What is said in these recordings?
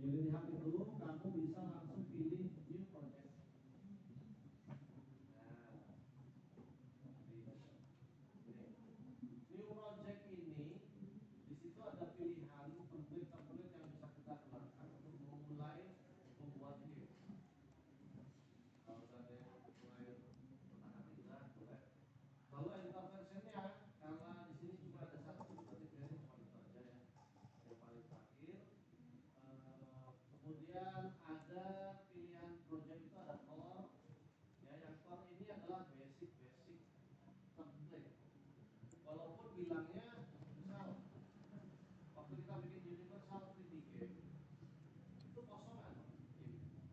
Jadi di HP itu kamu bisa langsung pilih new project. Nah, new project ini di situ ada pilihan template yang bisa kita gunakan untuk memulai membuat game. Kalau ada yang mulai pertanyaan boleh. Lalu editor versionnya, karena di sini cuma ada satu, berarti pilihannya cuma itu aja ya. Yang paling terakhir. Kemudian ada pilihan project itu ada core. Ya, yang core ini adalah basic template. Walaupun bilangnya misal waktu kita bikin universal 3D game itu kosongan,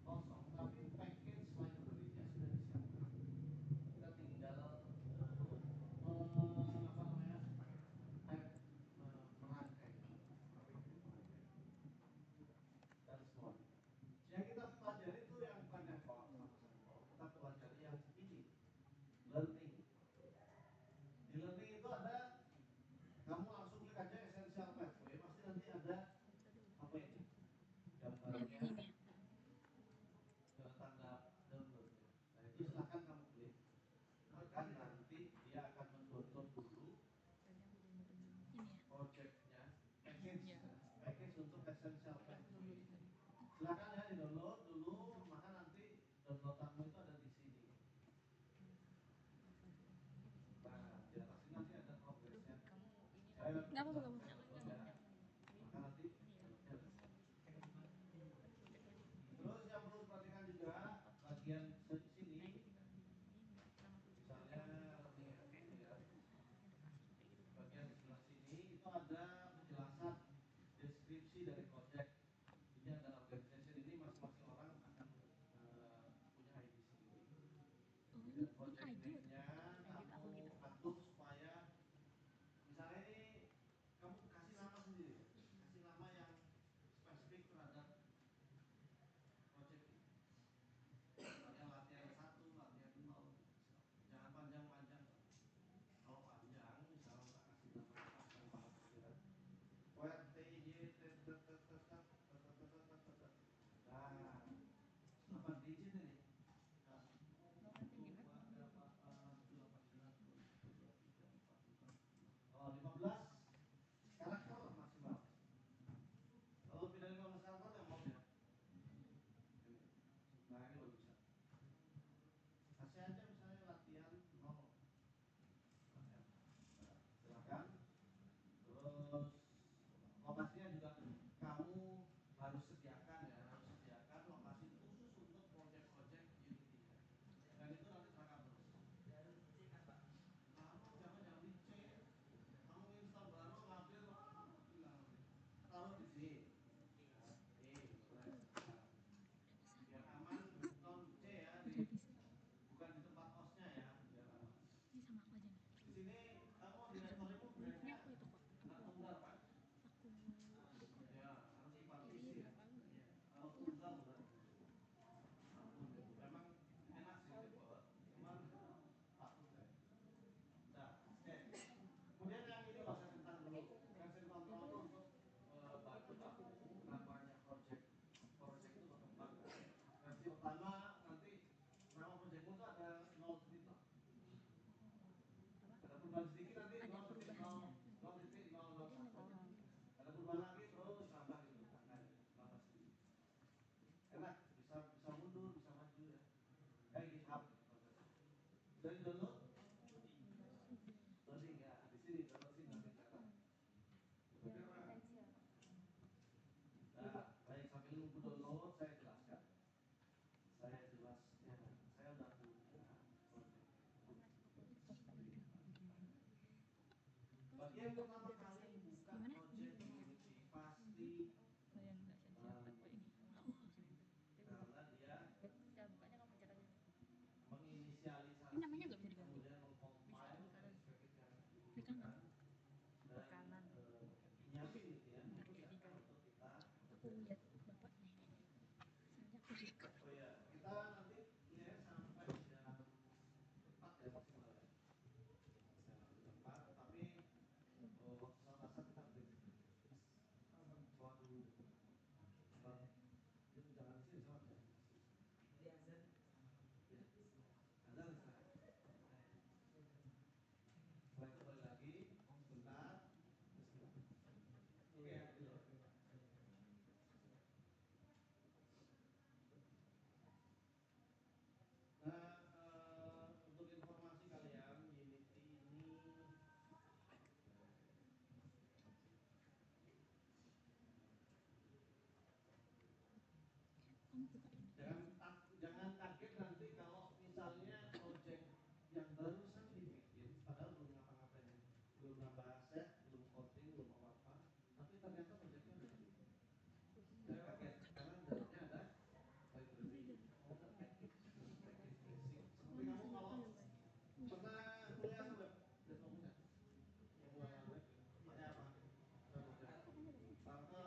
kosong, tapi package library-nya sudah disiapkan. Kita tinggal merangkai dan semua. Yang kita pelajari itu yang bukan yang core sama sekali. Kita pelajari yang ini, learning. Di learning itu ada, kamu langsung klik aja essential pathway, pasti nanti ada apa ini? Gambarnya, tanda download. Nah itu silahkan kamu klik. Maka nanti dia akan mendownload dulu projectnya, package untuk essential pathway. Silahkan ya di download dulu, maka nanti downloadanmu itu ada di sini. Nah di atas ini nanti ada progresnya. Nggak apa-apa. Maka nanti terus yang perlu diperhatikan juga bagian sini, misalnya bagian sebelah sini itu ada penjelasan deskripsi dari project. Ini ada organization, ini masing-masing orang akan punya ID sendiri. Dan project name-nya kamu atur supaya misalnya ini kamu kasih nama sendiri, kasih nama yang spesifik terhadap project ini. Misalnya latihan 1, latihan 0. Jangan panjang-panjang. Kalau panjang, misalnya tak kasih nama WTY. Nah, 8 digit ini. Oh, 15 karakter maksimal. Kalau lebih dari 15 karakter yang mau ya. Nah, ini baru bisa. Kasih aja misalnya latihan 0. Silakan. Terus lokasinya juga kamu harus sediakan ya, harus sediakan lokasi khusus untuk project-project Unity. Dan itu nanti terangkat terus. Kamu jangan dicek. Kamu install baru ngambil taruh di sini. Biar aman, non C ya, bukan di tempat osnya ya, biar aman. Ini sama aku aja nih. Di sini kamu di restoranmu brandnya anak tunggal kan? Ya, harus partisi. Kalau tunggal berarti. Memang enak sih cepet, cuman takut ya. Nah, oke. Kemudian yang ini loh saya tentang dulu. Versi kontrol itu untuk bantu kamu namanya project itu berkembang. Versi pertama nanti nama projectmu itu ada 0 titik. Ada perubahan sedikit nanti 0,0,0,0,1. Ada perubahan lagi terus tambah gitu angkanya, tambah sedikit. Enak, bisa mundur, bisa maju ya. Kayak GitHub. Dari download? Loading ya, di sini download sini nanti kata. Nah, baik sambil nunggu download saya jelaskan. Saya udah punya project. Bagi yang pertama kali buka project Unity pasti karena dia menginisialisasi, kemudian mengcompile dan nyiapin gitu ya, mempersiapkan untuk kita. Oh ya, kita nanti ya sampai jam 4 ya maksimal ya. Jam 4, tapi waktu saat asar kita break. Waduh. Jangan kaget nanti kalau misalnya project yang barusan dibikin, padahal belum ngapa-ngapain, belum nambah aset, belum coding, belum apa-apa, tapi ternyata projectnya udah jadi. Jangan kaget, karena dalamnya ada library, ada package basic. Seperti kamu kalau pernah kuliah web development, pembuatan web, pakai apa? Marvel, Opera aja nanti, sama.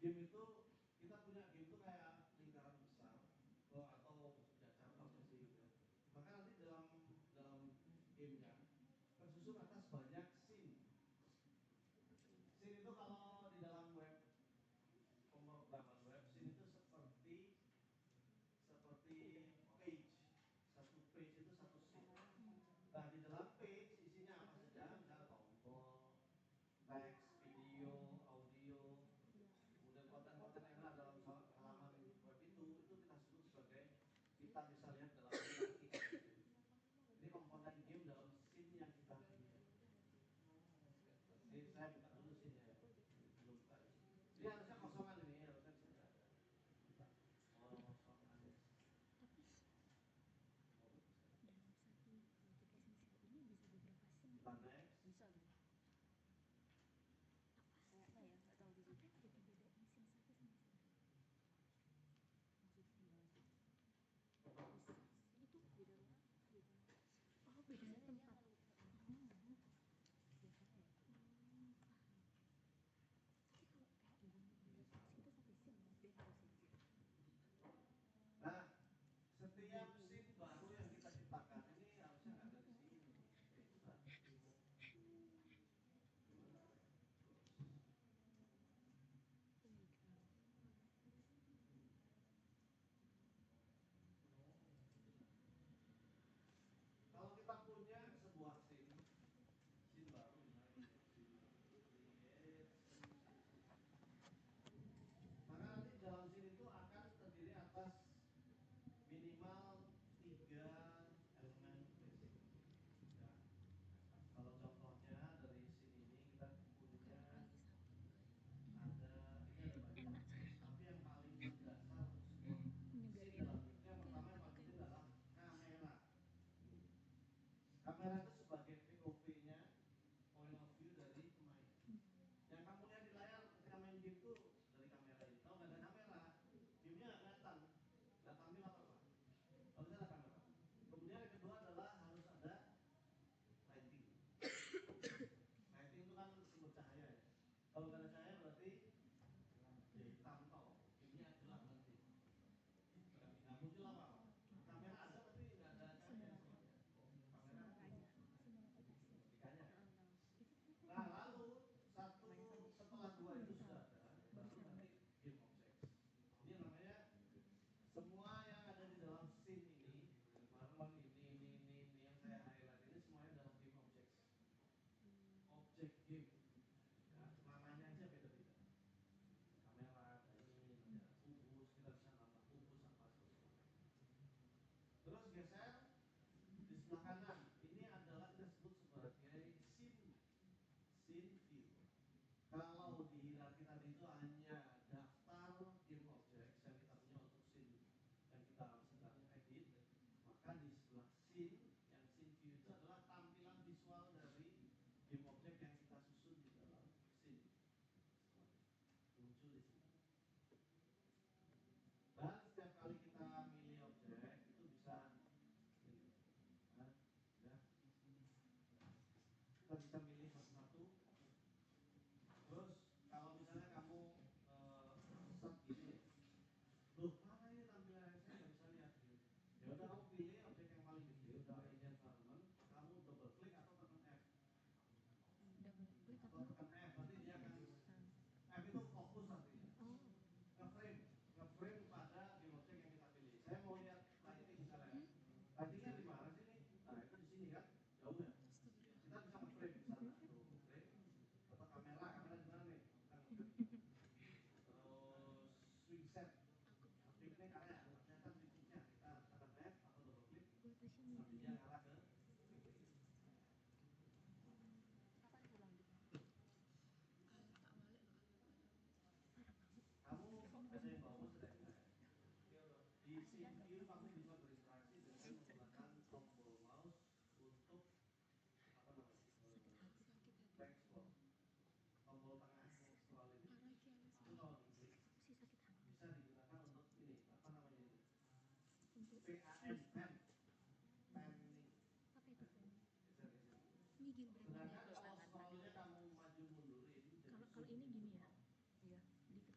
game itu kita punya game itu kayak lingkaran besar atau ya cabangnya sih gitu. Maka nanti dalam gamenya tersusun atas banyak scene. Scene itu kalau di dalam web pemrograman web, scene itu seperti page. Satu page itu satu scene. Nah di dalam page isinya apa saja? Misalnya tombol, teks, video, audio, kemudian konten-konten yang ada dalam halaman web itu kita sebut sebagai, kita bisa lihat dalam ini komponen game dalam scene yang kita pilih. Ini saya buka dulu scene ya, belum buka. Ini harusnya kosongan ini, harusnya tidak ada. Oh, kosongan. Kita next. Bisa gitu. Kayaknya ya, nggak tahu juga. Itu beda rumah. Oh, beda tempat. Nah, setiap scene baru yang kita ciptakan ini harusnya ada di sini. Kalau kita punya sebuah scene baru, maka nanti dalam scene itu akan terdiri atas minimal 3 elemen basic. Ya. Kalau contohnya dari scene ini kita punya ada banyak, tapi yang paling mendasar scene dalam itu yang pertama yang paling penting adalah kamera. Kamera itu sebagai POV-nya, point of view dari pemain. Yang kamu lihat di layar ketika main game itu dari kamera ini. Kalau nggak ada kamera, gamenya nggak kelihatan, nggak tampil apa-apa. Harus ada kamera. Kemudian yang kedua adalah harus ada lighting. Lighting itu kan sumber cahaya ya. Kalau nggak ada cahaya berarti ya hitam tau. Gamenya gelap nanti. Nggak muncul apa-apa. Kamera ada tapi nggak ada cahaya. Kamera titikanya. Nah lalu setelah dua itu sudah ada, baru nanti game objects. Ini namanya semua yang ada di dalam scene ini, marlon ini yang saya highlight ini semuanya dalam game objects. Objek game. Ya, namanya aja beda-beda. Kamera, ini, kubus, kita bisa nambah kubus apa seperti. Terus geser di sebelah kanan, ini adalah kita sebut sebagai scene view. Kalau di hierarki tadi itu hanya daftar game objects yang kita punya untuk scene yang kita sedang edit, maka di sebelah scene yang scene view itu adalah tampilan visual dari game object yang kita susun di dalam scene. Muncul di sini. Dan setiap kali kita milih objek itu bisa kita bisa milih satu-satu. Terus kalau misalnya kamu set gini, loh mana ini tampilan saya nggak bisa lihat gitu. Ya udah kamu pilih objek yang paling gede, udah ini environment, kamu double klik atau tekan F. Atau tekan F, berarti dia akan F itu fokus artinya. Ngeframe pada game objek yang kita pilih. Saya mau lihat lighting misalnya. Lightingnya di mana sih nih? Nah itu di sini kan, jauh ya. Kita bisa ngeframe di sana, frame. Atau kamera di mana nih? Terus swing set. Aktifnya karya, ternyata switchingnya kita tekan F atau double klik. Nanti dia ngarah ke Kapan pulang gitu? kamu ada yang bawa sudah di CPU kamu bisa berinteraksi dengan menggunakan tombol mouse untuk apa namanya backspot, tombol tengah scroll itu kalau diklik bisa digunakan untuk ini apa namanya ini PAN pen ini. Sedangkan kalau scrollnya kamu maju mundurin, kalau ini gini ya, iya, dikit.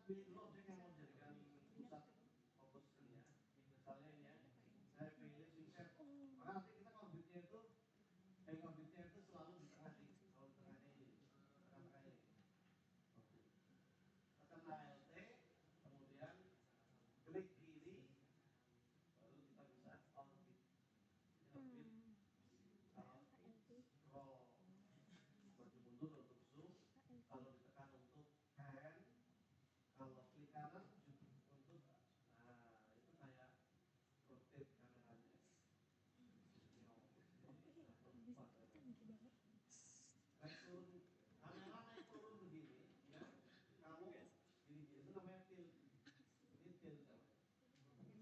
pilih dulu objek yang mau dijadikan pusat fokus ininya. Misalnya ini ya, saya pilih swing set. Maka nanti kita orbitnya itu selalu di tengah nih. Kalau di tengahnya ini, tengah-tengah ini. Tekan ALT, kemudian klik kiri, baru kita bisa orbit. Ini orbit. Kalau scroll maju mundur untuk zoom, kalau ditekan untuk pan, kalau klik kanan untuk nah itu kayak rotate kameranya. Naik turun kamera naik turun begini ya, kamu gini itu namanya tilt, ini tilt namanya.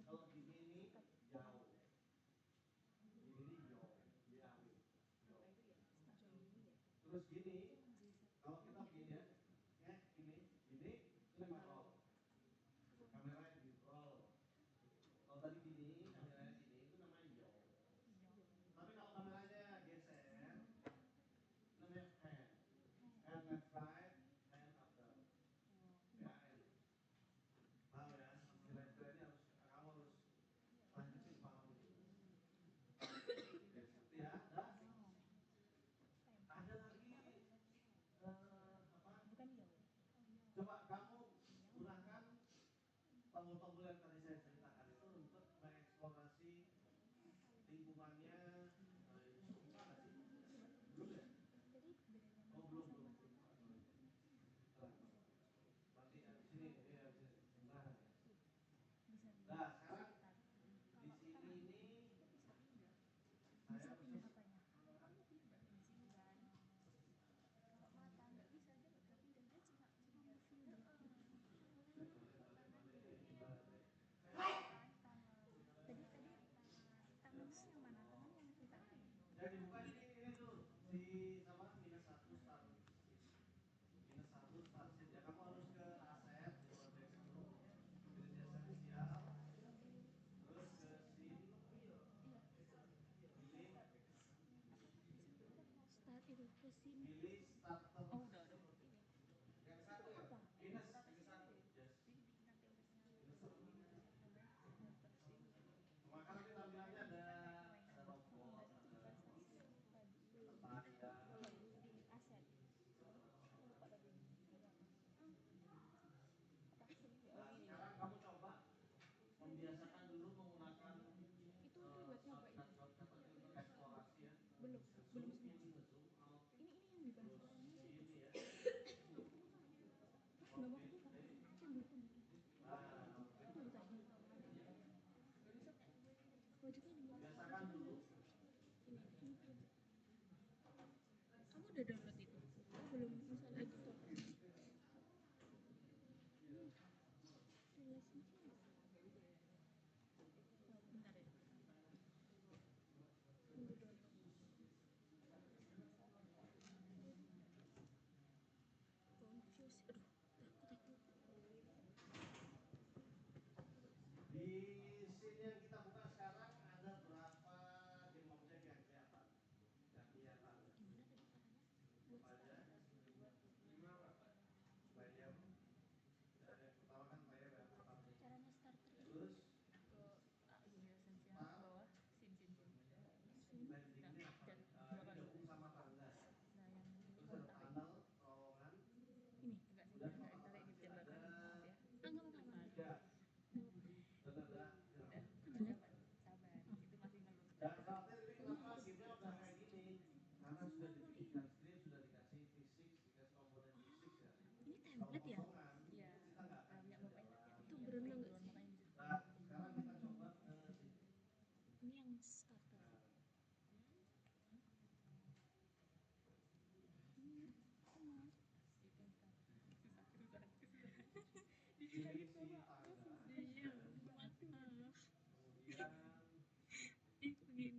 Kalau begini jauh, ini jauh, jauh. Terus gini, kalau kita begini ya gini itu namanya roll, kamera di roll. Kalau tadi gini kameranya gini itu namanya jauh. Tapi kalau kameranya geser namanya hand, hand left right, hand up down. Ya, hand. Tahu ya, ini harus kamu harus lanjutin pahamu. Oke, seperti ya. Dan ada lagi apa? Coba kamu gunakan tombol-tombol yang tadi saya ceritakan itu untuk mengeksplorasi lingkungannya. Gimana sih? Belum ya? Oh belum. Nanti ya, di sini ya, di sini. Nah, sekarang di sini ini saya yang dibuka ini tuh si sama -1 start sheet ya, kamu harus ke aset di project itu pilih esensial, terus ke scene, pilih starter. Oh udah yang satu ya minus satu yes. Maka nanti tampilannya ada robot, ada tanda. Nah, sekarang kamu coba membiasakan dulu menggunakan shortcut kecil untuk eksplorasi ya. Belum ini zoom out. Ini ya. Biasakan dulu. Kamu udah download itu? Belum install lagi tuh. Bentar ya. Confuse. Aduh, takut. Di scene yang kita buka sekarang ada berapa game object yang kelihatan? Apa aja? 5 apa? Player. Dan yang pertama kan player yang pertama. Caranya starter Terus ke ini esensial ke bawah sin. landing ini apa? Ini gabung sama tangga. Nah yang Terus ada tunnel, terowongan. ini enggak ditarik gitu ya belakang maaf ya. enggak apa-apa. Ya. Dan ada sabar itu masih ngeluh. jangan khawatir, ini kenapa gamenya udah kayak gini, karena sudah diberikan script, sudah dikasih fisik, dikasih komponen fisik ya. Ini template ya? Iya. Kita nggak akan Ya bisa bapaknya jalan. Itu berenang nggak sih? Nah, sekarang kita coba ke sini. Ini yang starter. Pilih si tangga. Iya, maaf. Kemudian Begini.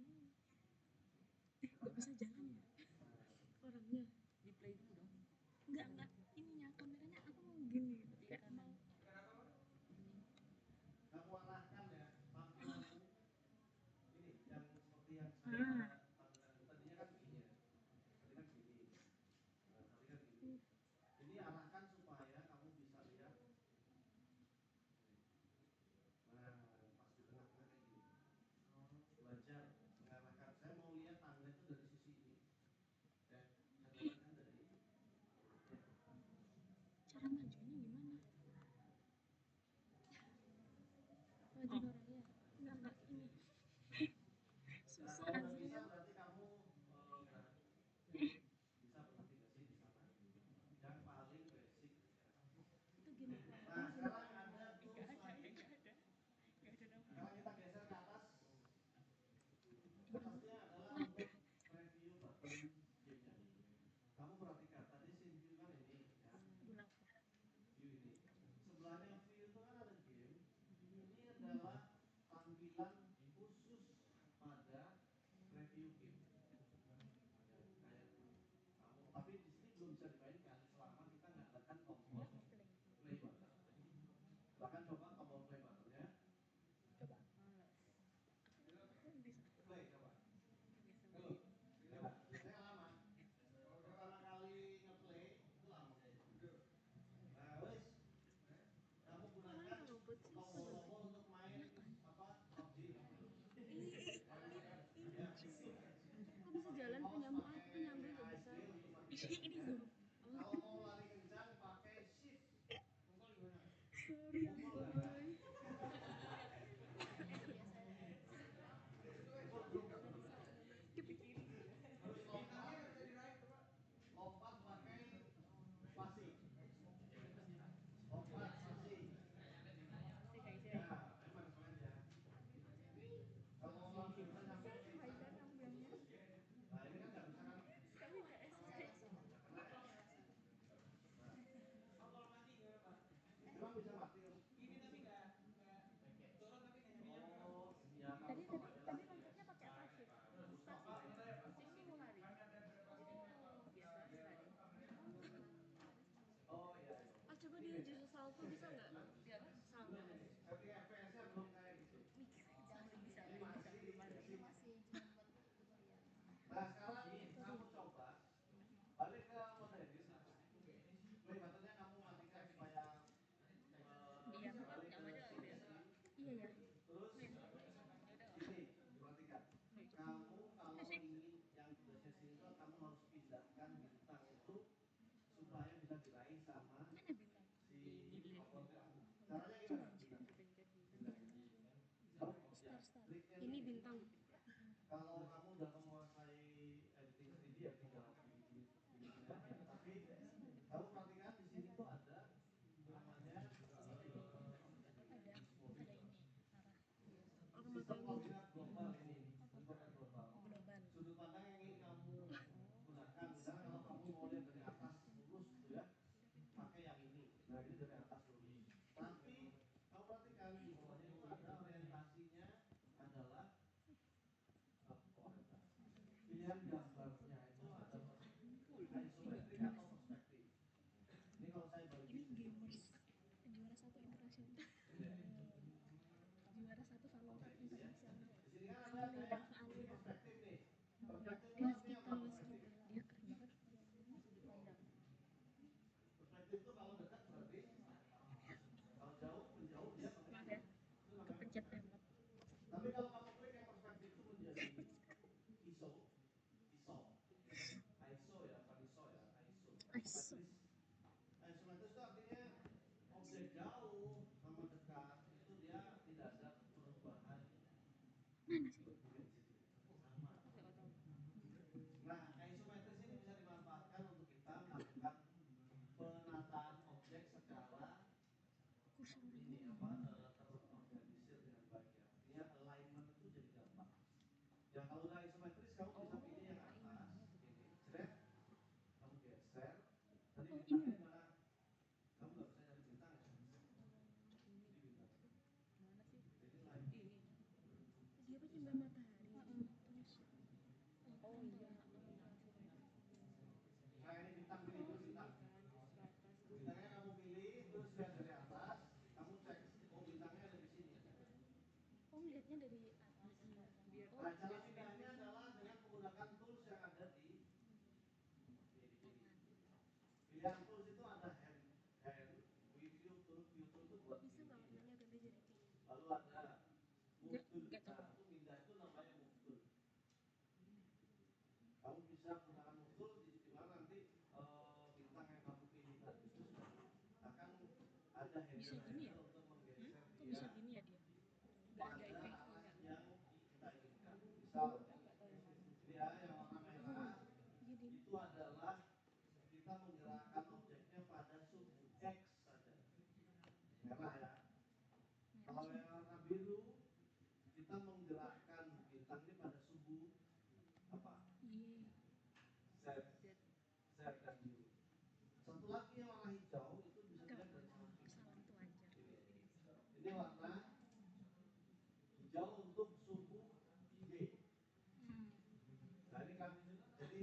Nggak bisa jalan ya? Orangnya. Di play dulu dong. Enggak. Ininya kameranya aku mau gini gitu. Kayak mau. kamu arahkan ya tampilanmu ini yang seperti yang saya tampilkan tadinya kan begini ya. Tadi kan gini. Nah, tadi kan gini. Ini arahkan supaya kamu bisa lihat Arjuna Raya. Nama ini Nah, susah kalau udah bisa anjir. berarti kamu bisa bernavigasi di sana. Yang paling basic. Itu game apa? Nah, sekarang ada tools Nggak ada, lagi. nggak ada nama. Sekarang kita geser ke atas. Gimana? Atasnya adalah Wah, untuk review button gamenya. Kamu perhatikan tadi scene view kan ini ya. kenapa? View ini. Sebelahnya view itu kan ada game. Ini adalah tampilan khusus pada review game. Ya, kayak kamu, tapi di sini belum bisa dimainkan selama kita nggak tekan tombol play button. Silahkan coba tombol play buttonnya. Coba. Males. Bisa. Play coba. Bisa Tuh, ya, biasanya lama. Kalau pertama kali ngeplay itu lama. Nah, wes, kamu Kalian gunakan robot sih tombol-tombol sebenarnya. untuk main apa PUBG. Kok bisa jalan penyambil gak bisa? Ini zoom. Kalau mau lari kencang pakai shift. Sorry boy. Terus lompat pakai spasi. Lompat spasi. sih kayak Ya, sih. memang keren ya. Kalau mau langsung kita nyampe ke Kamu bilangnya. nah ini kan nggak bisa kan? Tapi nggak escape. Emang bisa mati om? Oh, ya kamu stop aja Tadi lagi. loncatnya pakai apa sih? Stop aja. Ini mau lari. Oh, biasa lari. Oh iya. Ah, coba dia jadi salto bisa nggak? Dia apa? Salto. Setting FPS-nya belum kayak gitu. Bisa, Ini bisa, masih belum ada. basic. Nah sekarang kamu coba balik ke mode edit. Play buttonnya kamu matikan supaya Iya, balik yang ke ada gitu ya. Iya ya. terus Ya udah. ini perhatikan. Kamu kalau ingin yang tugasnya sini itu kamu harus pindahkan bintang itu supaya bisa diraih sama Mana bintang? si robot kamu. Caranya gimana? Bintang. Star. Ini bintang. Kalau kamu udah menguasai editing 3D ya tinggal pilih aja. Tapi kamu perhatikan di sini tuh ada namanya Ada ini arah. sistem Makanya koordinat global ini. Koordinat global. global. Sudut pandang yang ingin kamu gunakan, misalnya kalau kamu mau lihat dari atas lurus gitu ya, pakai yang ini. Nah ini dari atas lurus. Tapi kamu perhatikan di bawahnya itu ada orientasinya adalah pilihan gambarnya itu adalah isometrik atau perspektif. Ini kalau saya bagi Ini gamers juara 1 internasional. Juara 1 Valorant internasional. di sini kan ada kayak Dava ini Alia. perspektif nih. Perspektif itu Dia artinya apa? Perspektif. Dia keren banget. Perspektif itu kalau dekat berarti kalau jauh menjauh dia Maaf ya, itu namanya kepencet perspektif. tembak. Tapi kalau kamu klik yang perspektif itu menjadi ISO, ISO, ISO ya, bukan ISO ya, ISO, Aiso. isometris. Isometris itu artinya objek jauh sama dekat itu dia tidak ada perubahan Mana sih? sama. Nah, isometris ini bisa dimanfaatkan untuk kita melakukan penataan objek secara Kursor ini apa terorganisir dengan baik ya. Artinya alignment itu jadi gampang. Ya kalau udah isometris kamu bisa pilih yang atas, ini, jret, kamu geser. Tadi Oh, bintangnya ini. mana? Kamu nggak bisa nyari bintang ya? Ini bintang. Mana sih? Ini line. Ini. Dia pakai mbak matahari. Terus Oh iya. Nah ini bintang, pilih dulu bintang. Bintangnya kamu pilih, terus lihat dari atas, kamu cek, oh bintangnya ada di sini. oh lihatnya dari atas. Biar Nah, cara pindahnya adalah dengan menggunakan tools yang ada di sini. Pilihan tools itu ada hand, view tool itu buat Bisa nggak warnanya ganti jadi pink? lalu ada move tool. Nggak tahu. Nah, itu pindah itu namanya move tool. Kamu bisa menggunakan move tool di mana nanti bintang yang kamu pilih tadi itu akan ada Bisa gini ya? handle untuk menggeser Kok dia bisa gini ya dia? kita menggerakkan bintang ini pada suhu apa? Iya. Z, Z dan U. Satu lagi yang warna hijau itu bisa dilihat dari samping. Kesalahan tuh aja. Ini warna hijau untuk suhu IG. Nah ini kan jadi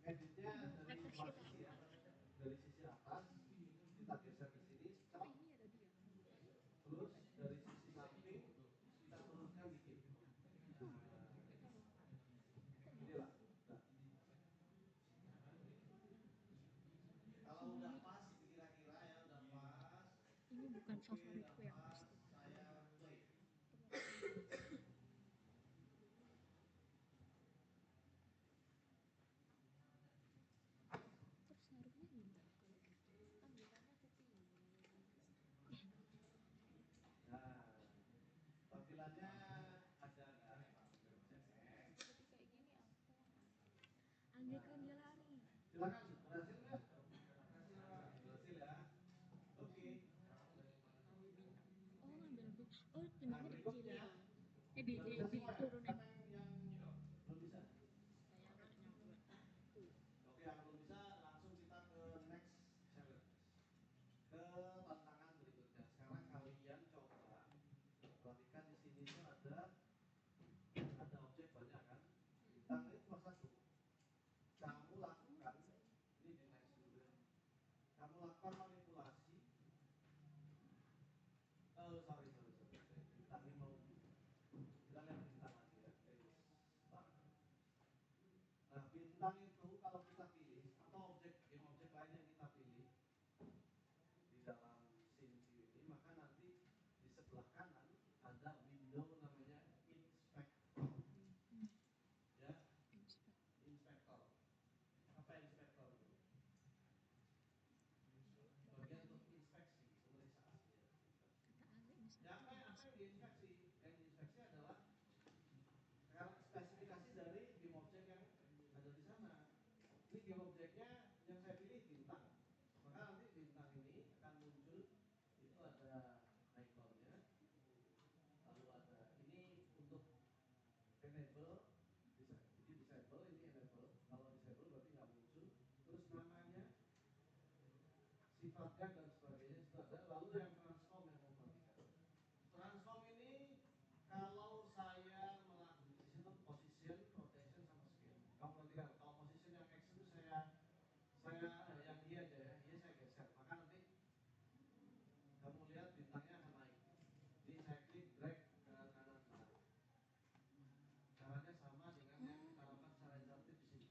editnya dari posisi ya, dari sisi atas kita geser ke sini, Tapi ini ada dia. terus dari sisi samping kita turunkan dikit. Inilah. Nah, kalau udah pas kira-kira ya udah pas. Ini bukan Oke, favoritku udah yang pas, pasti. saya play. Terus naruhnya gimana kalau gitu? Ambilannya putih. Nah, tampilannya ada nggak? Seperti kayak gini aku. Andaikan dia lari. Silakan, berhasil nggak? Berhasil ya. Oke. Oh ngambil B. Oh Nah, pinanya dikecilin. berikutnya Diturunin. udah bisa semua ya? Siapa yang belum bisa? Kayaknya buat aku. Oke, yang belum bisa langsung kita ke next challenge. Ke tantangan berikutnya. Sekarang kalian coba perhatikan di sini tuh ada objek banyak kan? Bintang ini cuma satu. Kamu lakukan ini di next dulu ya. Kamu lakukan manipulasi. Sorry. Bintang ini mau kita lihat bintang lagi ya. Start. Nah, bintang itu kalau kita pilih atau objek lain yang kita pilih di dalam scene view ini, maka nanti di sebelah kanan ada window namanya inspector. Ya, inspector. Apa inspector itu? Bagian untuk inspeksi, pemeriksaan. Ya, apa yang diinspeksi? Yang diinspeksi adalah spesifikasi dari game object yang ada di sana. Ini game objectnya yang saya pilih bintang. Maka nanti bintang ini akan muncul. Itu ada ikonnya. Lalu ada ini untuk enable. Jadi disable, ini enable. Kalau disable berarti nggak muncul. Terus namanya, sifatnya dan sebagainya itu ada. Lalu yang transform yang mau perhatikan. Transform ini kalau saya melakukan di situ position, rotation sama scale. Kamu perhatikan kalau position yang X itu saya yang dia aja ya, dia saya geser. Maka nanti kamu lihat bintangnya akan naik. Ini saya klik drag ke kanan. Nah, caranya sama dengan yang kita lakukan secara interaktif di sini.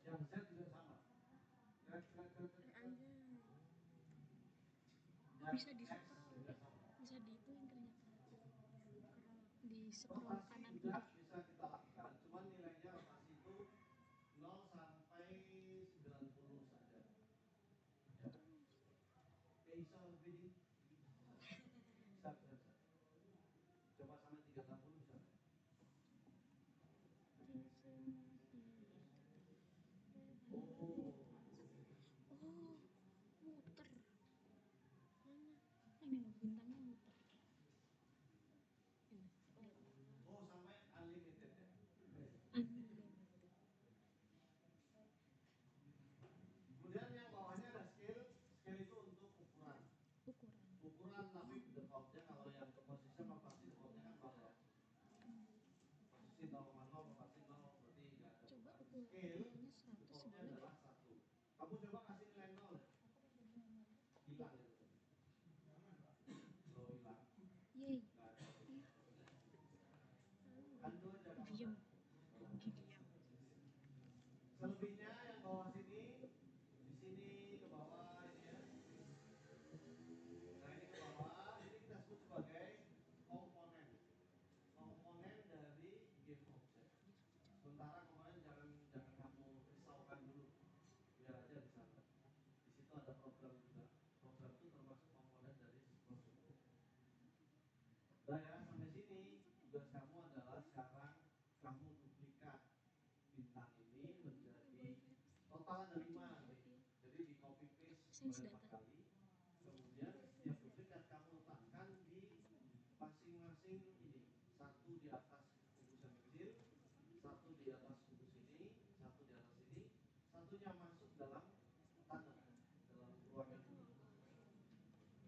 Yang Z juga sama. Drag. Oh bisa di scroll. Bisa diituin ternyata. Di scroll kanan kiri. Bisa kita lakukan, cuman nilainya rotasi itu 0 sampai 90 saja. Ya. Bisa lebih bisa. Coba sampai 360 bisa. Oh, Muter. Mana? Ini loh bintangnya muter. Ini. sampai unlimited ya. Unlimited. Kemudian yang bawahnya ada scale. Scale itu untuk ukuran. Tapi defaultnya kalau yang posisi sama pasti defaultnya kan 0 ya. Posisi 0,0 pasti 0 berarti nggak ada. Coba Scale ukurannya 100 defaultnya boleh. adalah 1. Kamu coba kasih nilai 0 ya. Hilang itu. Hilang. Yeay. Nggak ada. Lalu Undo aja diam. diam. Selebihnya yang bawah sini, di sini ke bawah ini ya. Nah ini ke bawah, ini kita sebut sebagai komponen. Komponen dari game object. Sementara komponen jangan kamu risaukan dulu, biar aja di sana. Di situ ada program juga. Program itu termasuk komponen dari prosedur. Udah ya, sampai sini tugas kamu adalah sekarang kamu duplikat bintang ini menjadi total ada 5 nanti. Jadi di copy paste oleh 4 kali. Kemudian setiap duplikat kamu letakkan di masing-masing ini. 1, waktunya masuk dalam tanah, dalam ruangan ini.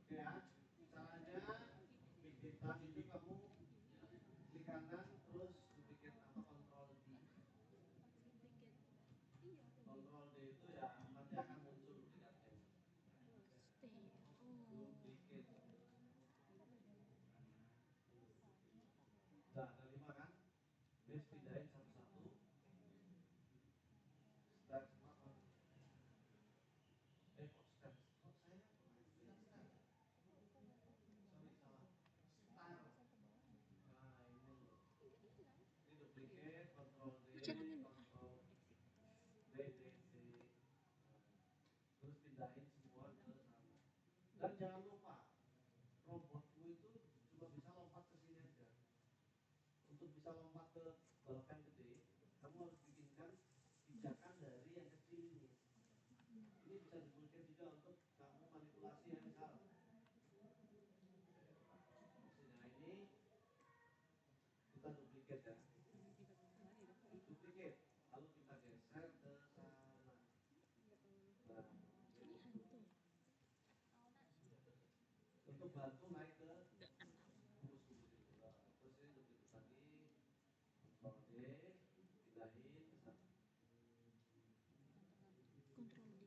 Oke ya, caranya bikin tas itu kamu klik kanan terus duplicate atau kontrol D. Kontrol D itu ya nanti akan muncul duplikatnya. Stay. Oh. Duplicate. Udah ada 5 kan? Base pindahin satu-satu. Start apa? Kok start? Kok saya pilih start? Sorry salah. Start. Nah ini loh. Ini duplicate, kontrol D, Macam angin. kontrol D, D, D. Terus pindahin semua ke sana. Dan jangan lupa, robotmu itu cuma bisa lompat ke sini aja. Untuk bisa lompat ke balok yang gede, kamu harus bikinkan pijakan dari yang kecil ini. Ini bisa digunakan juga untuk kamu manipulasi yang misal. Misalnya ini kita duplicate ya. Duplicate, lalu kita geser ke sana. Nah, Ini hantu. untuk bantu naik ke Enggak kenal. kubus-kubus itu. Nah, terus ini duplicate lagi, kontrol D, pindahin ke sana. Kontrol D.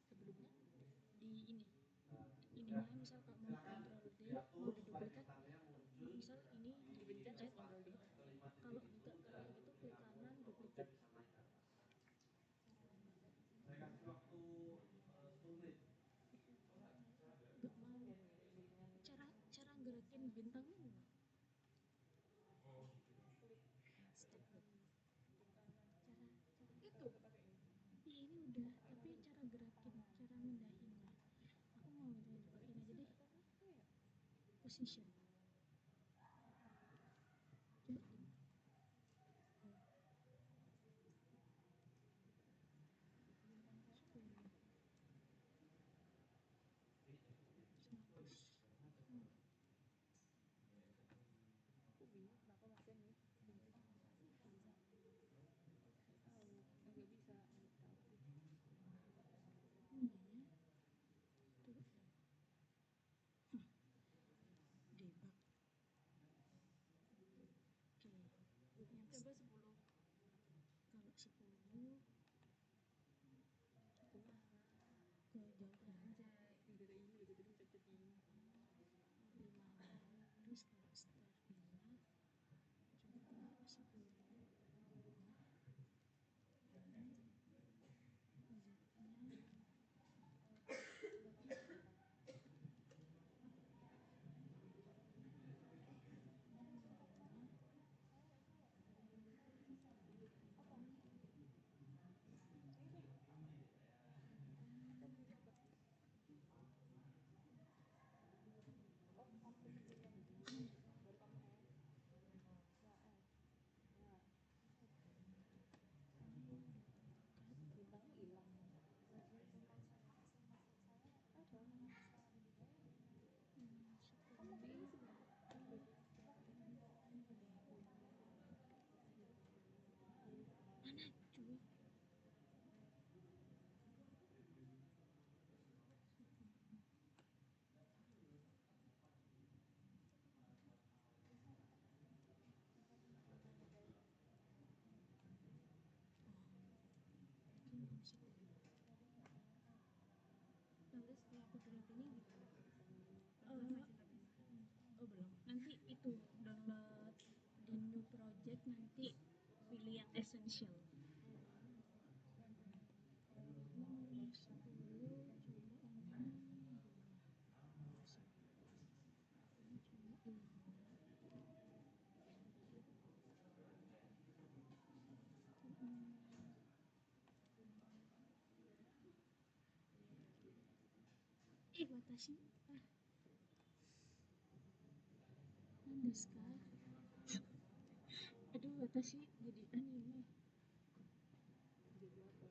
Sebelumnya di ini. Nah, Ininya misal kalau mau silakan kontrol D, diatur mau supaya diduplikat, hitamnya muncul misal ini dipencet kontrol D. kelima Kalau titik enggak itu dan kayak gitu klik kamu kanan robotnya duplikat. bisa naik ke atas. Saya kasih waktu 10 menit. Enggak mau. Cara cara gerakin bintangnya gimana? Step back. Cara itu. Iya ini udah, tapi cara gerakin, cara mindahinnya. Aku mau ini pakai ini aja deh. Position. Coba gimana? Oh. 10. 100. Oh. Aku bingung kenapa masih nih nggak bisa Ininya. Coba. Debug. Oke. Yang coba 10 kalau 10 aku kejauhan anjay udah ada ini udah tadi pencet ini 500. Kalau start nya juga 10. Z-nya bintangnya hilang ada 10. ini sebenarnya Mana cuy? Oh, itu 10. nanti setelah aku download ini gimana Eh, oh belum. Nanti itu download di new project, nanti pilih yang essential. 10 coba ini 2. 10 coba ini. Watashi. Nandesu ka? Aduh, watashi jadi anime. jadi apa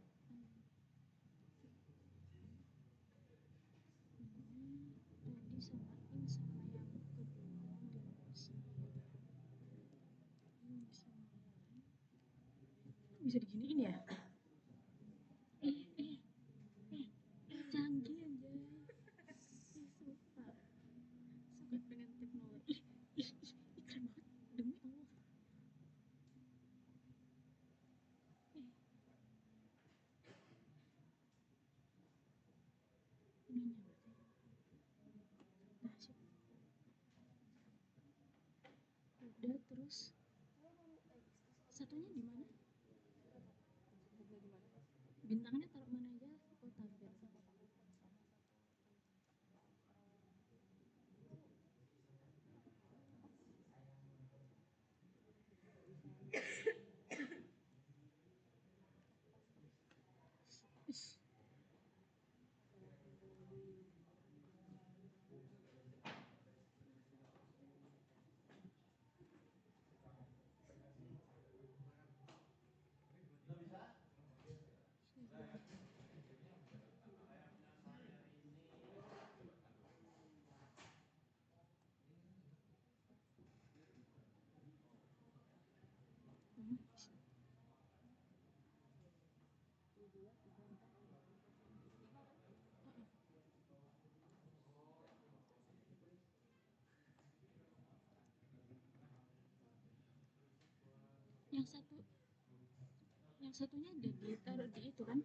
Ini tadi samain sama yang kedua di Indonesia. Ini 9. Bisa diginiin ya? udah. Terus satunya di mana? Bintangnya taruh mana aja? Oh, tabel. Ish. Udah bisa? Udah ya. Saya punya saya ini Hmm. yang satu yang satunya ada ditaruh di itu kan,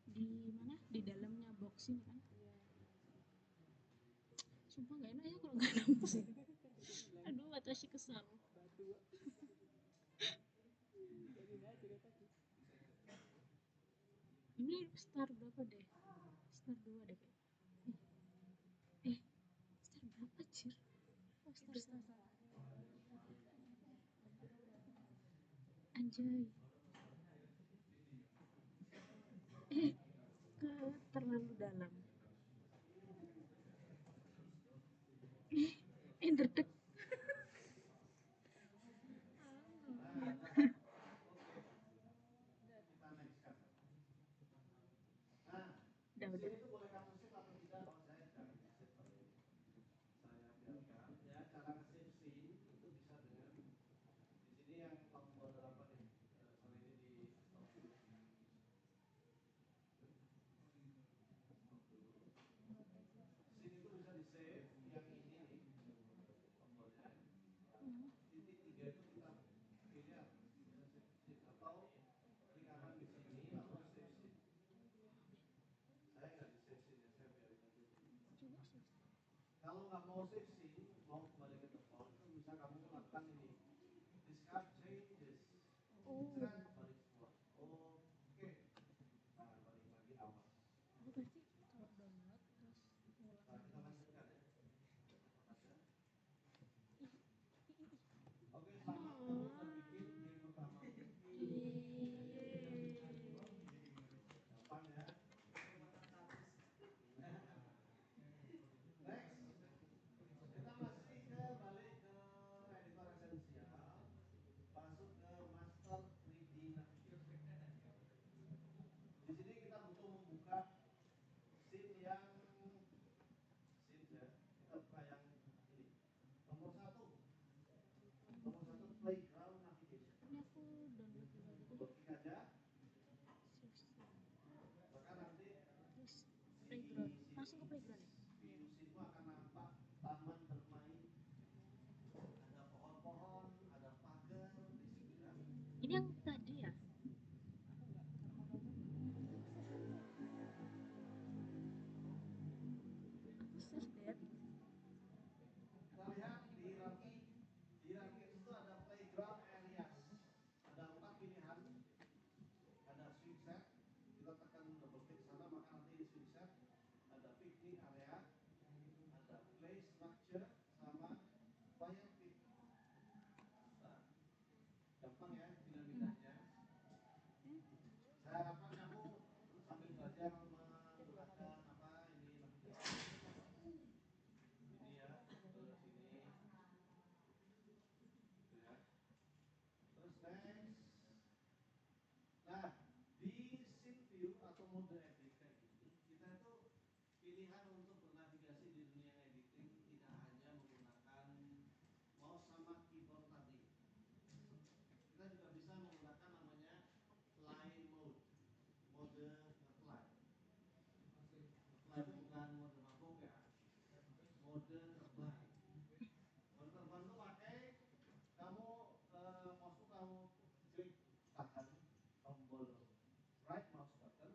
di mana, di dalamnya box ini kan. Sumpah gak enak ya kalau gak nembus. Aduh, watashi kesal. Ini star berapa deh? Star 2 deh kayak. Eh, star berapa cir? Oh, star 1. Anjay. Eh, ke terlalu dalam. Derdek. kita next kan. Nah, Udah, di udah. sini tuh boleh kamu save atau tidak? Oh, saya jangan di save tapi saya biarkan ya. Cara nge-save scene itu bisa dengan di sini yang tombol apa nih? Sorry ini di stop dulu. Stop dulu. Scene itu bisa di save yang ini nih tombolnya. Hmm. Titik 3 itu kita pilih bisa save scene atau klik kanan di sini lalu save scene. Saya nggak di save scene ya, saya biarin aja dulu. Coba sih. Kalau nggak mau save scene, mau kembali ke default itu bisa kamu lakukan ini. Discard changes. Oh, Set balik semua. Oke. Nah, balik lagi awas. oh berarti kalau download terus ngulang Nah, kita lagi. lanjutkan ya. Ada. Ih, ih, ih. Oke, selamat kamu sudah bikin game pertama. Yeay. Gampang ya. Next, kita masih balik ke editor esensial, masuk ke master 3D navigation. Di sini kita butuh membuka scene yang scene ya. Kita buka yang ini. Nomor satu playground navigation. Ini aku download dulu aja deh. Double klik aja, Save scene. maka nanti Terus si playground. Langsung ke playground ya? view scene akan nampak taman bermain, ada pohon-pohon, ada pagar di situ ya. Ini yang tadi ya? Aku save deh. Kita lihat di hierarki. Di hierarki itu ada playground areas. Ada 4 pilihan. Ada swing set. Kita tekan double klik sana maka nanti di swing set ada picnic area, ada play structure sama fire pit. Nah, gampang ya pindah-pindahnya. Saya harapkan kamu sambil belajar menggunakan apa ini navigasi. Ini ya, ke sini. Gitu ya. Terus next. Nah, di scene view atau mode edit kayak gini, kita itu pilihan untuk bernavigasi di dunia editing tidak hanya menggunakan mouse sama keyboard tadi. Kita juga bisa menggunakan namanya fly mode, mode nge-fly. Nge-fly itu bukan mode mabuk ya, mode terbang. Mode terbang itu pakai kamu mouse kamu klik tahan tombol right mouse button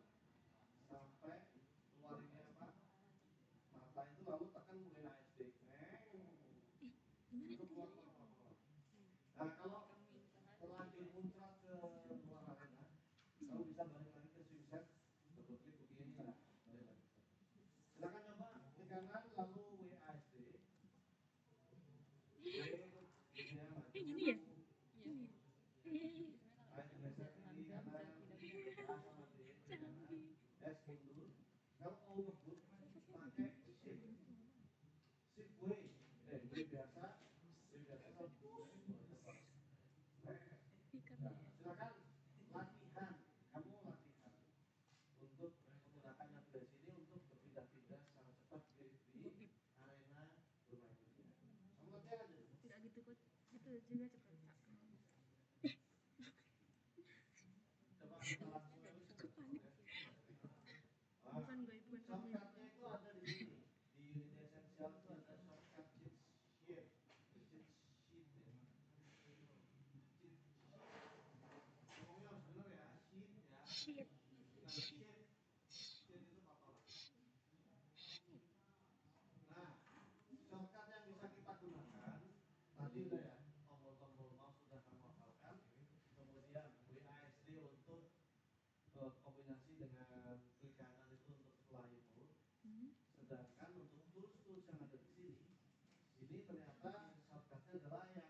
juga cepet tak Coba kita langsung aja Aku panik. bukan gue bukan kamu ya. shortcutnya itu ada di sini di unit esensial itu ada shortcut cheat sheet cheat sheet ya cheat ngomongnya harus bener ya sheet ya Shit. bukan sheet sheet itu patola. Nah shortcut yang bisa kita gunakan tadi udah ya tombol-tombol mouse sudah kamu hafalkan kemudian WASD untuk kombinasi dengan klik kanan itu untuk fly mode. Sedangkan untuk tools-tools yang ada di sini, ini ternyata shortcutnya adalah yang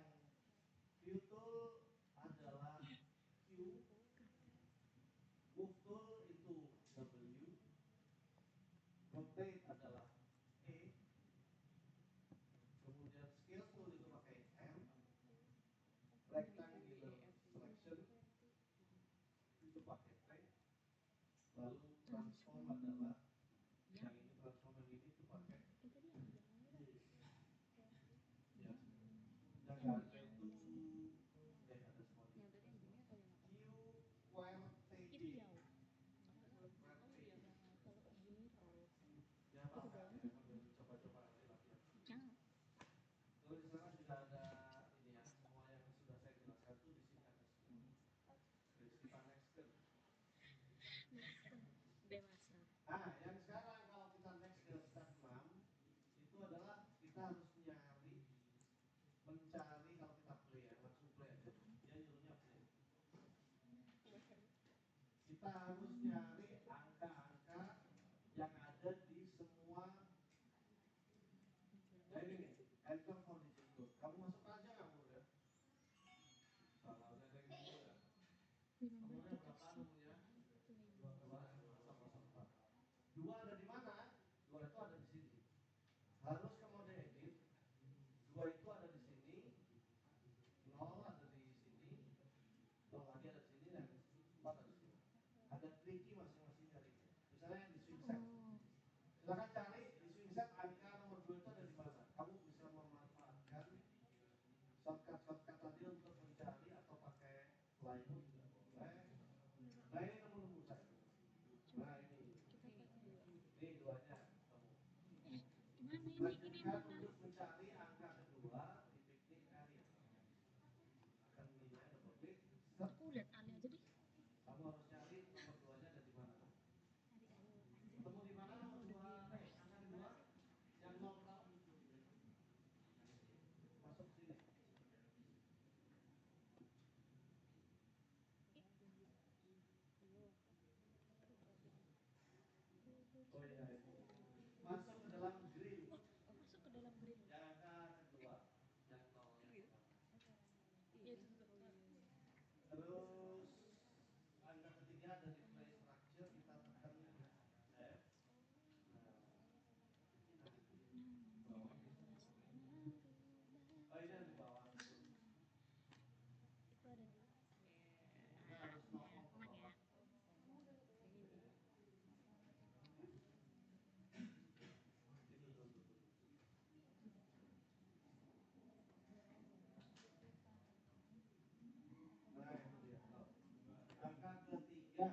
view tool adalah Q, move tool itu W, rotate adalah E, kemudian scale tool itu pakai M, rectangular selection itu pakai T, lalu transform adalah yang ini transform yang ini itu pakai ya yang nggak ada itu ada semua di Q QWERTY Itu jauh. ya apa ya coba-coba nanti latihan. Jangan. Terus di sana juga ada ini ya semua yang sudah saya jelaskan tuh di sini ada semua. Terus kita next ke. Dewasa. Yang sekarang kalau kita next ke step 6 itu adalah kita harus mencari kalau kita play ya langsung play aja. Dia nyuruhnya play. Kita harus nyari angka-angka yang ada di semua. Nah ini nih, enter for digit code. Kamu masuk aja kamu ya. Salah udah ada yang gitu ya. Nomornya berapa nomornya? 2 2 ada di mana? 2 itu ada di sini. Harus ke mode edit. 2 itu ada di sini. 0 ada di sini. 0 lagi ada di sini dan 4 ada di sini. Ada tricky masing-masing cari. Misalnya di swing set. Silakan cari di swing set angka nomor 2 itu ada di mana. Kamu bisa memanfaatkan shortcut tadi untuk mencari atau pakai fly mode juga boleh. Nah ini nomor saya. Nah ini duanya kamu. Gimana ini Lanjutkan mana? untuk mencari angka kedua di picnic area. Akan nilai double klik. Aku lihat Ali aja deh. Kamu harus cari nomor 2-nya ada di mana. Ketemu di mana nomor 2? Angka kedua yang 0 berapa? Masuk sini. Oh iya ini. Masuk ke dalam grid. Masuk ke dalam grill. Yang angka kedua, yang 0 yang pertama. Iya itu. Terus angka ketiga ada display structure kita tekan F. Bawah. Oh ini yang di bawah. Itu ada di. Kita harus nongol ke Aman ya. bawah. Itu. Nah itu dia. Angka ketiga,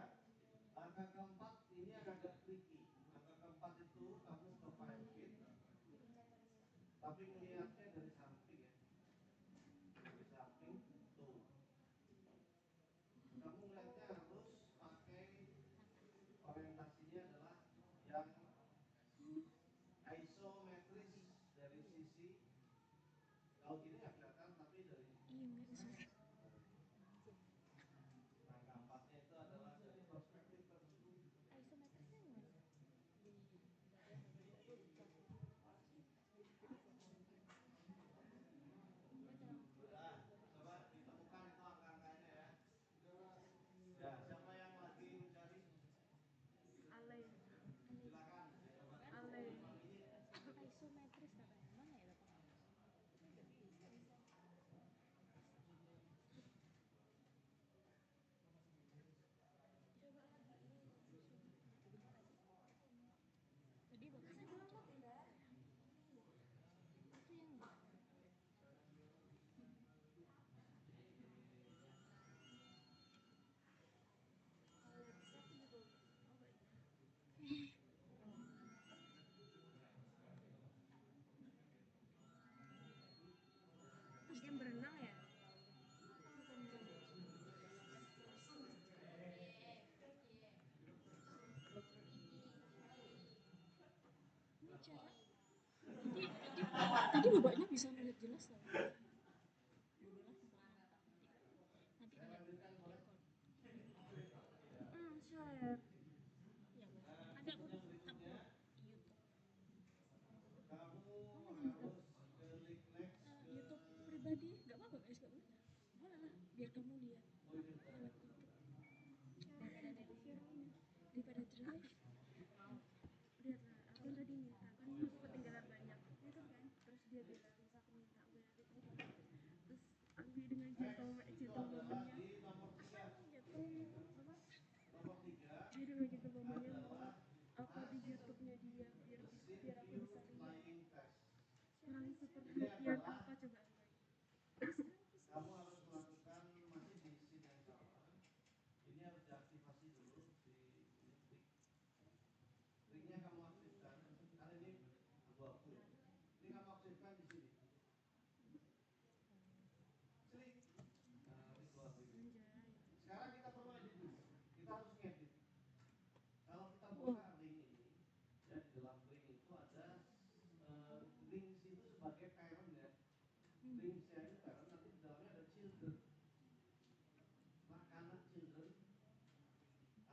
angka keempat ini agak tricky. Angka keempat itu kamu ke file kit, tapi melihatnya dari samping ya. Dari samping tuh. Kamu melihatnya harus pakai orientasinya adalah yang isometris dari sisi. Kalau gini nggak kelihatan, tapi dari Iya nggak bisa. angka empatnya itu adalah dari perspektif tertentu. Isometrisnya gimana? Nah, coba ditemukan itu angka-angkanya ya. Ya, siapa yang lagi mencari? Ale Silakan. Ale Isometris katanya mana ya dapat? mbaknya bisa melihat jelas tau. Yaudahlah, nanti lihat video call. Share. Ya wes, ada aku upload YouTube. kamu YouTube harus klik next YouTube pribadi nggak apa-apa guys, nggak boleh, boleh lah biar kamu lihat lewat YouTube daripada drive. Lihatlah, aku tadi minta kan aku ketinggalan banyak itu kan, terus dia bilang bisa aku minta gue nanti terus ambil dengan gentle momennya dia dengan gentle momennya mau apa di YouTube-nya dia biar aku bisa lihat orang super perhatian apa coba kamu harus melakukan masih di scene yang sama. Ini harus diaktifasi dulu di ini ringnya kamu aktifkan karena ini abu-abu ya. Ini kamu aktifkan di sini. Klik. Nah, ini keluar ring. Sekarang kita perlu edit dulu. Kita harus ngedit. Kalau kita buka ring ini, ya di dalam ring itu ada ring itu sebagai parent ya. Ring saya itu parent, nanti di dalamnya ada children. Nah, karena children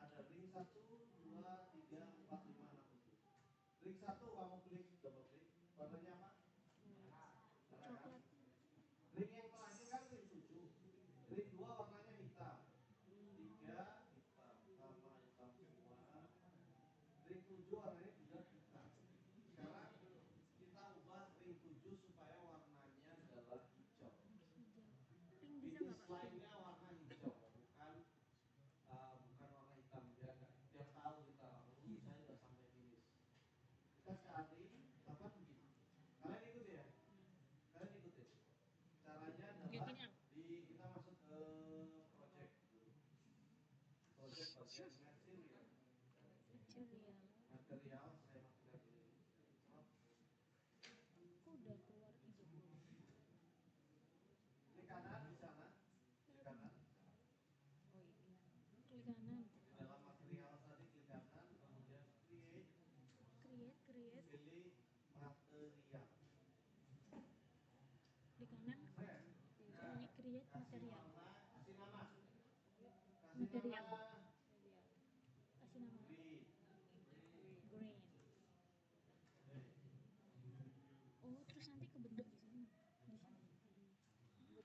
ada ring 1, 2, 3, 4, 5, 6 itu. Ring 1 kamu klik, double klik. Warnanya apa? coklat. Ring yang terakhir kan ring 7. Ring 2 warnanya hitam. 3 hitam, sama hitam semua. Ring 7 warnanya juga hitam. Sekarang kita ubah ring 7 supaya warnanya adalah hijau. Pink bisa Finish nggak Pak? line-nya warna hijau, bukan warna hitam. Biar tiap tahu kita, saya udah sampai finish. Kita sekali apa begini. Kalian ikut ya? Kalian ikut ya? Caranya adalah kita masuk ke project dulu. Project bagian material. Material saya masukkan ini. Kok udah keluar ide belum? Klik kanan di sana. Klik kanan. Oh iya, klik kanan. Di dalam material tadi klik kanan, kemudian create. Create Pilih material. di kanan. Ini create material. Kasih nama. Material. Kasih nama Green. green. Oh, terus nanti kebentuk di sini. Di sini.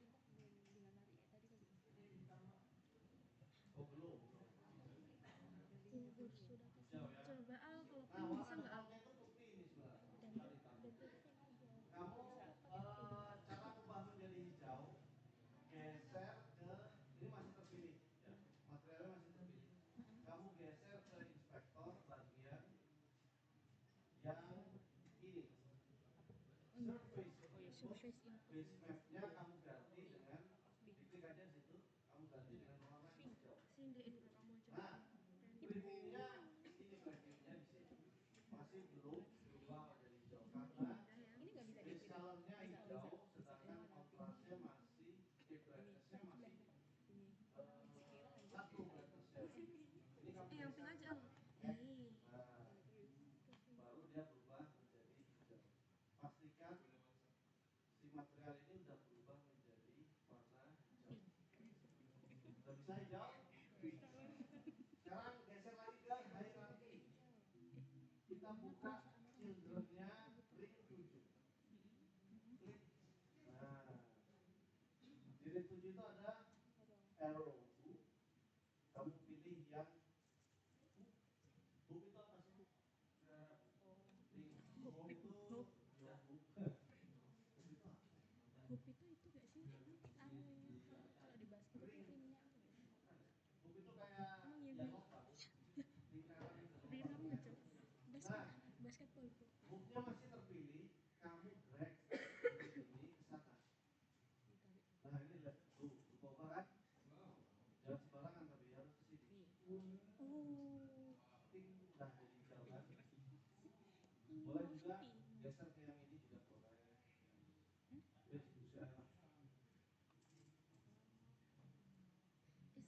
Oh belum. Sudah kasih. Coba Al kalau pink bisa nggak Al? Itu putih ini sebenarnya. Dan Kamu cara ubah menjadi hijau, geser ke ini masih terpilih ya, materialnya masih terpilih. Kamu geser ke inspektor bagian yang ini surface input, base mapnya kamu ganti dengan diklik aja situ, kamu ganti dengan warna hijau. Sini ini kamu coba. Nah, previewnya ini previewnya di sini masih belum berubah menjadi hijau karena base colornya hijau, sedangkan kontrasnya masih brightnessnya masih satu brightnessnya. Ini kamu Yang pink aja Al. Nah, baru dia berubah menjadi hijau. Pastikan si material ini udah berubah menjadi warna hijau. Udah bisa hijau? Sekarang geser lagi ke hierarchy. Kita buka children-nya ring 7. Klik. Nah, di ring 7 itu ada arrow. Kamu pilih yang hook itu apa sih? Hook itu ya hook. Hoop itu gak sih? Anu kalau di basket itu ringnya apa ya? Hook itu kayak ya lubang. Lingkaran itu. Biar kamu ngecek. Basketball bro. Hooknya masih terpilih, kamu drag ini ke sana. Nah ini lihat, tuh bawah kan? Jangan sembarangan tapi harus ke sini. Oh, Pink udah jadi hijau kan? Boleh juga geser ke yang ini juga boleh. Bisa.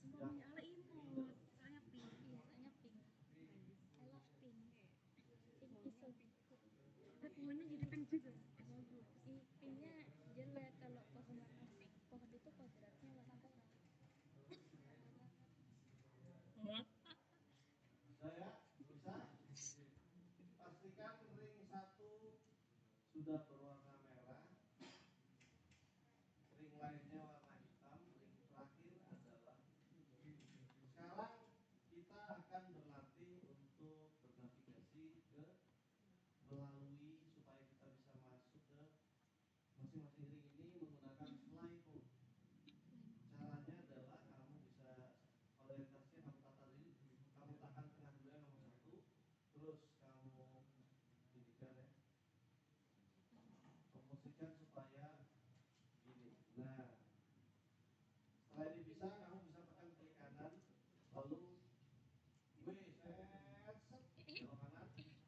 Semua punya Al imut. Soalnya pink. iya soalnya pink. I love pink. Pink is so good. Pohonnya jadi pink juga. Pink jadinya jelek kalau pohon warna pink. Pohon itu kodratnya warna merah. Saya bisa pastikan ring satu sudah berwarna merah, ring lainnya warna hitam, ring terakhir adalah biru. Sekarang kita akan berlatih untuk bernavigasi ke melalui supaya kita bisa masuk ke masing-masing ring ini menggunakan fly mode. Caranya adalah kamu bisa orientasinya kamu tata dulu, kamu tekan tengah dulu yang nomor satu, terus kamu indikan ya, komposisikan supaya gini. Nah, setelah ini bisa, kamu bisa tekan klik kanan, lalu W set belok kanan di sini,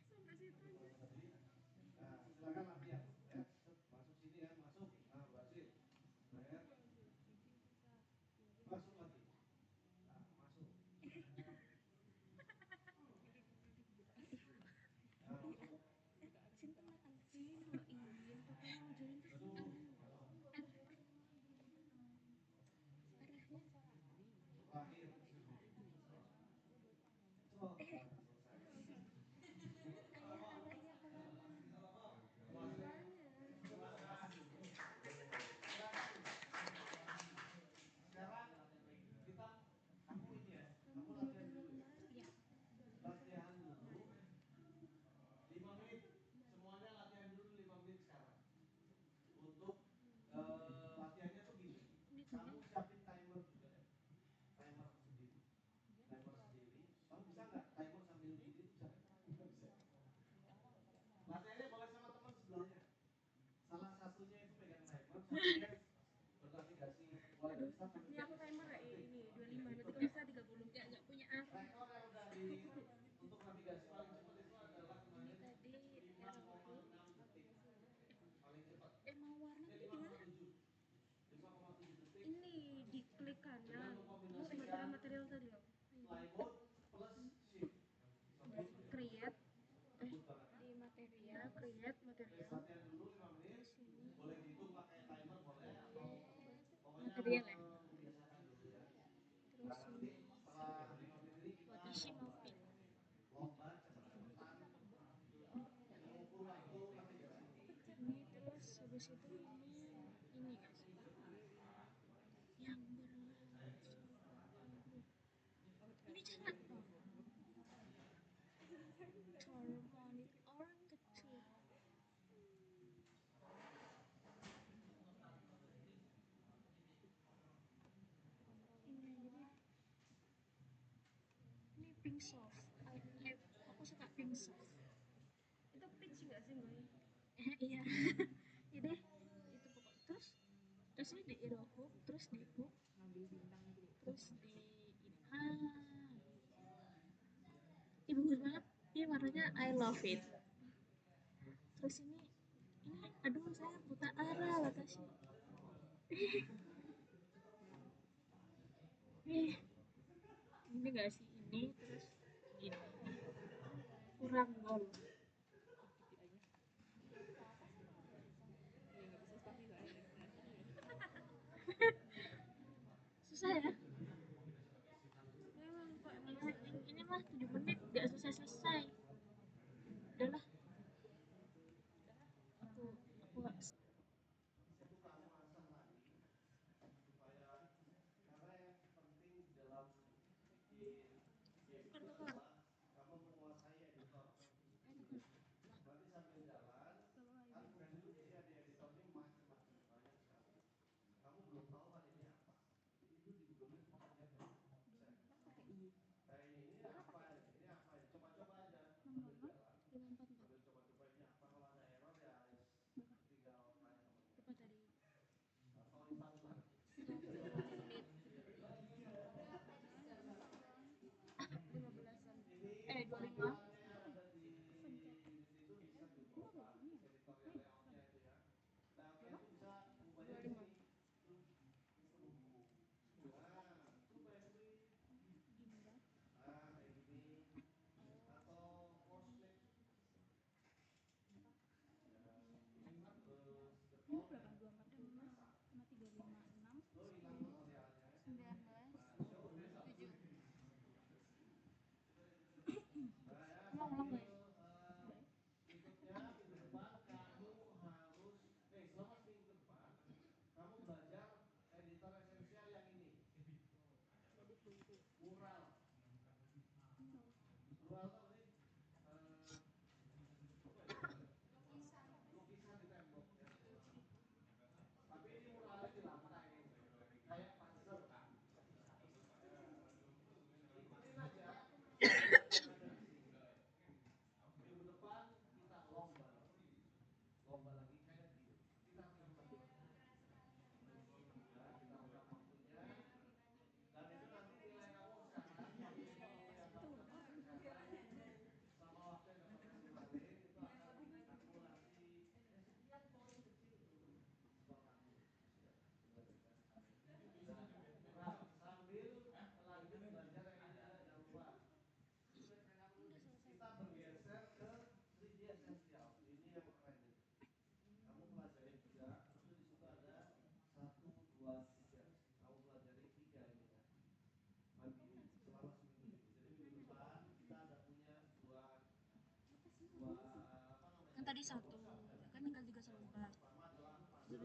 Sampai situ aja. nah silakan latihan ya, masuk sini kan, masuk, nah berhasil, masuk lagi, nah masuk, nah masuk, Cinta makan Ini loh Iin, papa mau join ke sini. arahnya. terakhir, so, selesai. Ayah arahnya kemana? Sekarang kita, kamu ini ya, Kamu kamu belum latihan kenal dulu ya, kemarin. Ya, latihan dulu 5 menit, semuanya latihan dulu 5 menit sekarang. Untuk latihannya tuh gini, ini kamu tadi siapin timer juga ya, timer sendiri, kamu bisa nggak timer sambil gini, bisa nggak? Bisa. Latihannya boleh sama teman sebelahnya, salah satunya itu pegang timer, satunya bernavigasi, boleh Aduh, bisa sambil ini aku timer ya, ini 25, nanti hitung kalau ya. bisa 30. nggak punya arah. Rekor yang udah di untuk navigasi paling cepat itu adalah Ini kemarin tadi arahku. 5,6 detik paling cepat. Mau warna Ini tuh gimana? 5,7 detik Ini diklik dengan kanan, terus mengkombinasikan material tadi loh. fly mode plus shift. Create, Lembut banget. Di ya material, create Oke, material. latihan dulu 5 menit. terus ini Boleh dihitung pakai timer boleh atau pokoknya material ya. membiasakan dulu ya. Terus Nah, ini nanti setelah 5 menit ini kita Watashi lomba. Mapping. Lomba cepet-cepetan mengukur waktu navigasi. Ini terus habis itu ini nggak sih? Yang berlangsung. Ini cara harmonik orang kecil. Ini jadi ini pink soft. Aku suka pink soft. Itu pitch nggak sih, Boy? Iya. Jadi itu pokok terus ini di ear hook, terus di hook, terus di ini. Ini bagus banget. Ini warnanya I love it. Terus ini aduh saya buta arah watashi. Ini enggak sih ini terus gini. Kurang gol. Susah ya? Memang lupa emang. Ini mah 7 menit gak selesai-selesai. Udahlah, aku Itu kamu asah lagi supaya, karena yang penting dalam bikin game itu adalah kamu menguasai editor.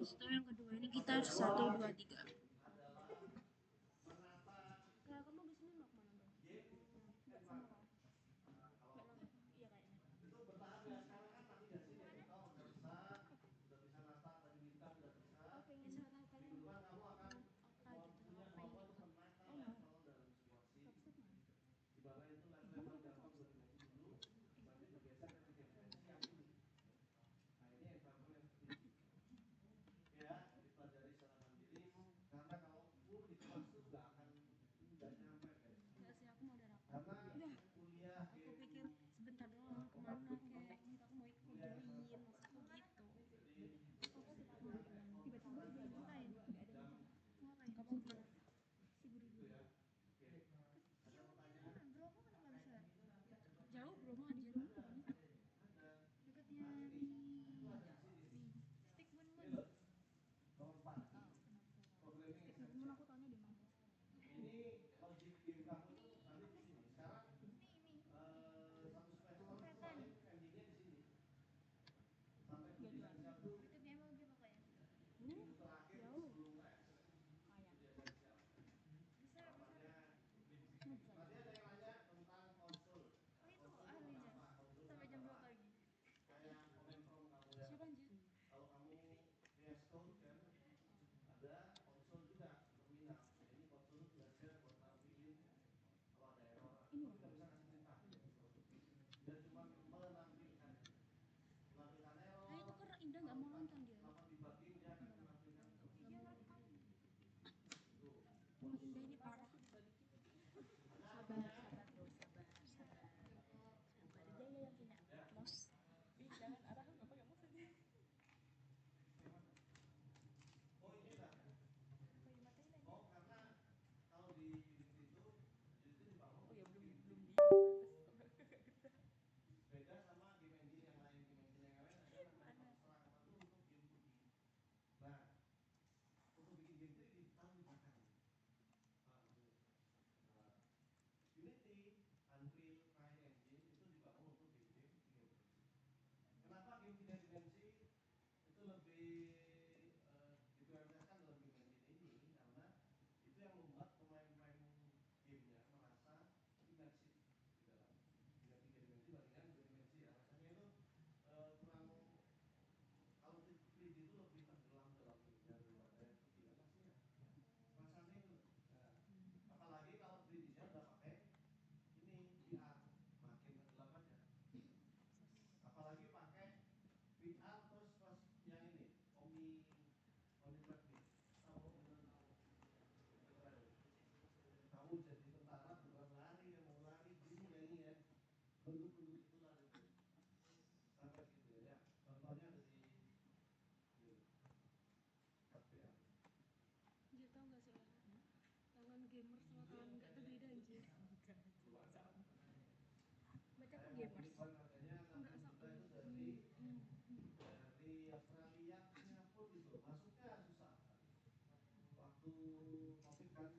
Habis itu yang kedua ini kita 1, 2, 3. Nah, kamu di sini mau kemana bang? Nggak sama kau? Nggak lama? Iya kayaknya. Itu bertahap ya, sekarang kan navigasi digital udah bisa nata tadi bintang udah bisa. Oh, pengen salah tahu kayak Minggu depan kamu akan oka gitu, punya apa kemampuan gitu. untuk menata Oh mau? level dalam sebuah scene. Kapsut mana? Di mana itu level Gimana yang aku gampang kapsut? dua dimensi dulu, nanti bergeser ke tiga dimensi yang ini. Nah ini environment yang seperti ini. Ya, dipelajari secara mandiri. Karena kalau full di kelas itu nggak akan nggak nyampe guys. Enggak sih, aku mau ada rapat. Karena Udah. kuliah Aku game pikir sebentar doang kemana kayak gitu, aku mau ikut join maksudku gitu. Tiba-tiba dia ngapain? Ngapain? Kamu kemana? Si buru-buru. ya. Ya mau di mana? Bromo kan nggak bisa. Jauh Bromo, di Bromo bukan itu. Dekatnya di Stick Moon Moon. Stick Moon Moon aku taunya di mana? Ini logic game kamu itu nanti di sini. Sekarang satu semester paling endingnya di sini. Sampai ke desain satu. Itu memang game apa ya? Minggu terakhir Jauh. sebelum tes. Kayak. Itu esensial. Bisa. Tadi ada yang nanya tentang konsul. Oh itu Konsul ahlinya. apa? Konsul Sampai jam berapa pagi? kayak comment from kamu ya. Siapa anjir? Kalau kamu VS Code kan ada konsul juga terminal. Ini konsul belajar buat nampilin kalau ada error. Ini Kita bisa kasih perintah. Dan cuma menampilkan error. Nah itu karena Indah nggak mau nonton dia. Melakukan debugging dia akan menampilkan. Iya rekam. Rumah Indah ini parah. Sabar, sabar bro, sabar, sabar. Sabar dia ya yang punya mouse. Jangan arahan nggak pakai mouse aja. Oh ini dah. Oh karena kalau di Unity itu dibangun. Oh ya belum di. Beda sama game engine yang lain. Game engine yang lain ada namanya terang satu untuk game 2D. Nah untuk bikin game 3D ditaruh di belakang. Unity, Unreal, CryEngine itu dibangun untuk game-game 3 dimensi. Kenapa game 3 dimensi itu lebih diprioritaskan dalam game engine ini? Karena itu yang membuat pemain-pemain gamenya merasa imersif di dalam dengan 3 dimensi bandingkan 2 dimensi ya. Rasanya itu kurang, kalau 3D itu lebih tenggelam dalam gamenya daripada yang 2D kan pastinya. Rasanya itu. Nah, apalagi kalau 3D-nya udah pakai ini VR, makin tenggelam aja. Apalagi pakai VR terus yang ini Omnitracking. Kamu jadi tentara bukan lari, yang mau lari gini ya ini ya, bentuk-bentuk itu lari itu sampai gitu ya. Contohnya ada di VR. Dia tahu nggak sih orang? Tangan gamer sama tangan nggak tuh beda anjir. Baca aku gamers. Enggak sama. Dari Australia ke Singapura gitu masuknya susah. Waktu COVID kan